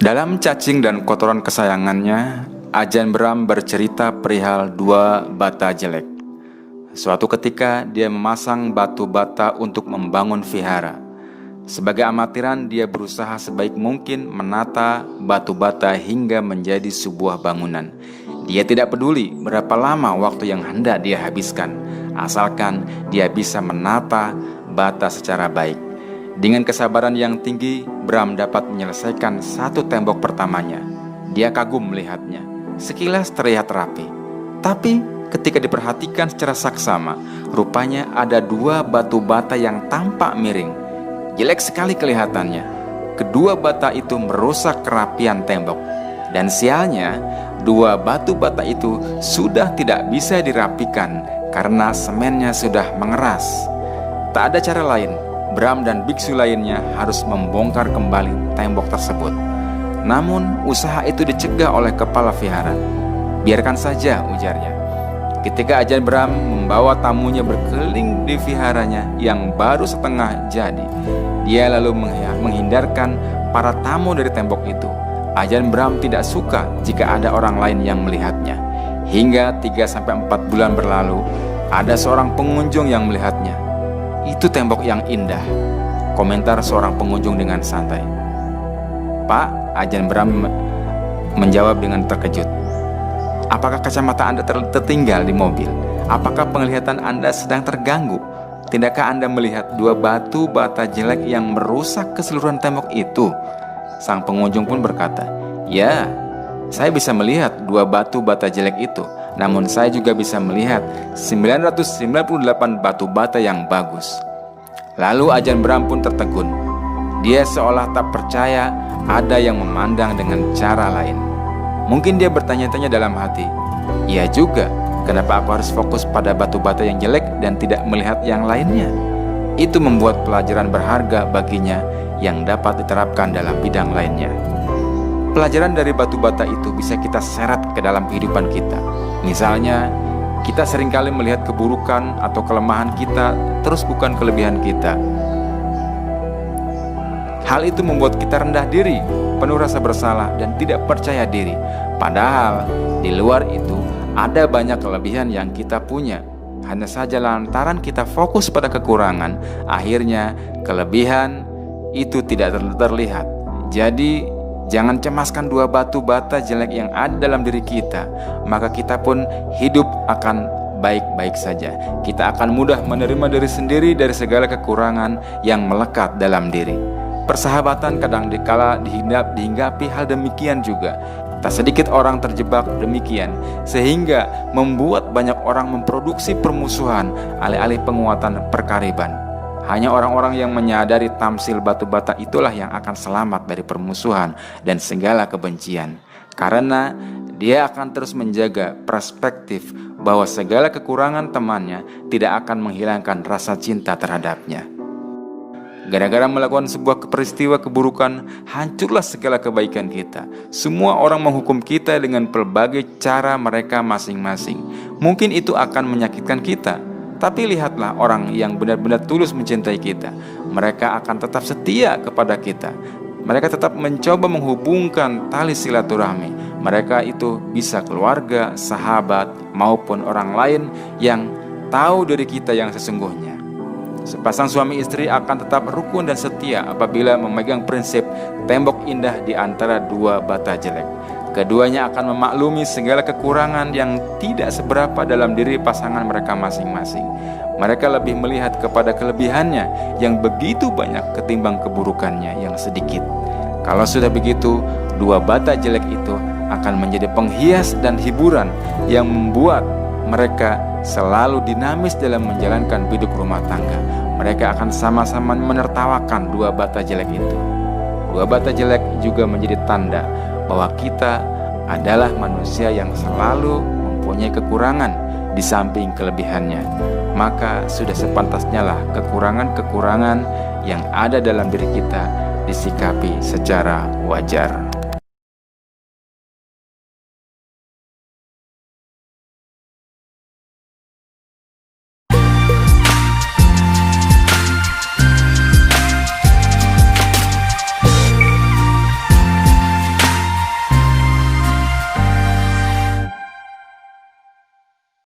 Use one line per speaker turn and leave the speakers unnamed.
Dalam cacing dan kotoran kesayangannya, Ajahn Brahm bercerita perihal dua bata jelek. Suatu ketika dia memasang batu bata untuk membangun vihara. Sebagai amatiran, dia berusaha sebaik mungkin menata batu bata hingga menjadi sebuah bangunan. Dia tidak peduli berapa lama waktu yang hendak dia habiskan, asalkan dia bisa menata bata secara baik. Dengan kesabaran yang tinggi, Brahm dapat menyelesaikan satu tembok pertamanya. Dia kagum melihatnya. Sekilas terlihat rapi. Tapi ketika diperhatikan secara saksama, rupanya ada dua batu bata yang tampak miring. Jelek sekali kelihatannya. Kedua bata itu merusak kerapian tembok. Dan sialnya, dua batu bata itu sudah tidak bisa dirapikan karena semennya sudah mengeras. Tak ada cara lain. Brahm dan biksu lainnya harus membongkar kembali tembok tersebut. Namun usaha itu dicegah oleh kepala vihara. Biarkan saja, ujarnya. Ketika Ajahn Brahm membawa tamunya berkeliling di viharanya yang baru setengah jadi, dia lalu menghindarkan para tamu dari tembok itu. Ajahn Brahm tidak suka jika ada orang lain yang melihatnya. Hingga 3-4 bulan berlalu, ada seorang pengunjung yang melihatnya. "Itu tembok yang indah," komentar seorang pengunjung dengan santai. "Pak," Ajahn Brahm menjawab dengan terkejut. "Apakah kacamata Anda tertinggal di mobil? Apakah penglihatan Anda sedang terganggu? Tidakkah Anda melihat dua batu bata jelek yang merusak keseluruhan tembok itu?" Sang pengunjung pun berkata, "Ya, saya bisa melihat dua batu bata jelek itu. Namun saya juga bisa melihat 998 batu bata yang bagus." Lalu Ajahn Brahm pun tertegun. Dia seolah tak percaya ada yang memandang dengan cara lain. Mungkin dia bertanya-tanya dalam hati, "Iya juga, kenapa aku harus fokus pada batu bata yang jelek dan tidak melihat yang lainnya?" Itu membuat pelajaran berharga baginya yang dapat diterapkan dalam bidang lainnya. Pelajaran dari batu bata itu bisa kita seret ke dalam kehidupan kita. Misalnya, kita seringkali melihat keburukan atau kelemahan kita, terus bukan kelebihan kita. Hal itu membuat kita rendah diri, penuh rasa bersalah, dan tidak percaya diri. Padahal, di luar itu, ada banyak kelebihan yang kita punya. Hanya saja lantaran kita fokus pada kekurangan, akhirnya kelebihan itu tidak terlihat. Jadi, jangan cemaskan dua batu bata jelek yang ada dalam diri kita, maka kita pun hidup akan baik-baik saja. Kita akan mudah menerima diri sendiri dari segala kekurangan yang melekat dalam diri. Persahabatan kadang dikala dihinggapi hal demikian juga. Tak sedikit orang terjebak demikian, sehingga membuat banyak orang memproduksi permusuhan alih-alih penguatan perkariban. Hanya orang-orang yang menyadari tamsil batu bata itulah yang akan selamat dari permusuhan dan segala kebencian. Karena dia akan terus menjaga perspektif bahwa segala kekurangan temannya tidak akan menghilangkan rasa cinta terhadapnya. Gara-gara melakukan sebuah peristiwa keburukan, hancurlah segala kebaikan kita. Semua orang menghukum kita dengan pelbagai cara mereka masing-masing. Mungkin itu akan menyakitkan kita. Tapi lihatlah orang yang benar-benar tulus mencintai kita. Mereka akan tetap setia kepada kita. Mereka tetap mencoba menghubungkan tali silaturahmi. Mereka itu bisa keluarga, sahabat, maupun orang lain yang tahu dari kita yang sesungguhnya. Sepasang suami istri akan tetap rukun dan setia apabila memegang prinsip tembok indah di antara dua bata jelek. Keduanya akan memaklumi segala kekurangan yang tidak seberapa dalam diri pasangan mereka masing-masing. Mereka lebih melihat kepada kelebihannya yang begitu banyak ketimbang keburukannya yang sedikit. Kalau sudah begitu, dua bata jelek itu akan menjadi penghias dan hiburan yang membuat mereka selalu dinamis dalam menjalankan hidup rumah tangga. Mereka akan sama-sama menertawakan dua bata jelek itu. Dua bata jelek juga menjadi tanda bahwa kita adalah manusia yang selalu mempunyai kekurangan di samping kelebihannya. Maka sudah sepantasnya lah kekurangan-kekurangan yang ada dalam diri kita disikapi secara wajar.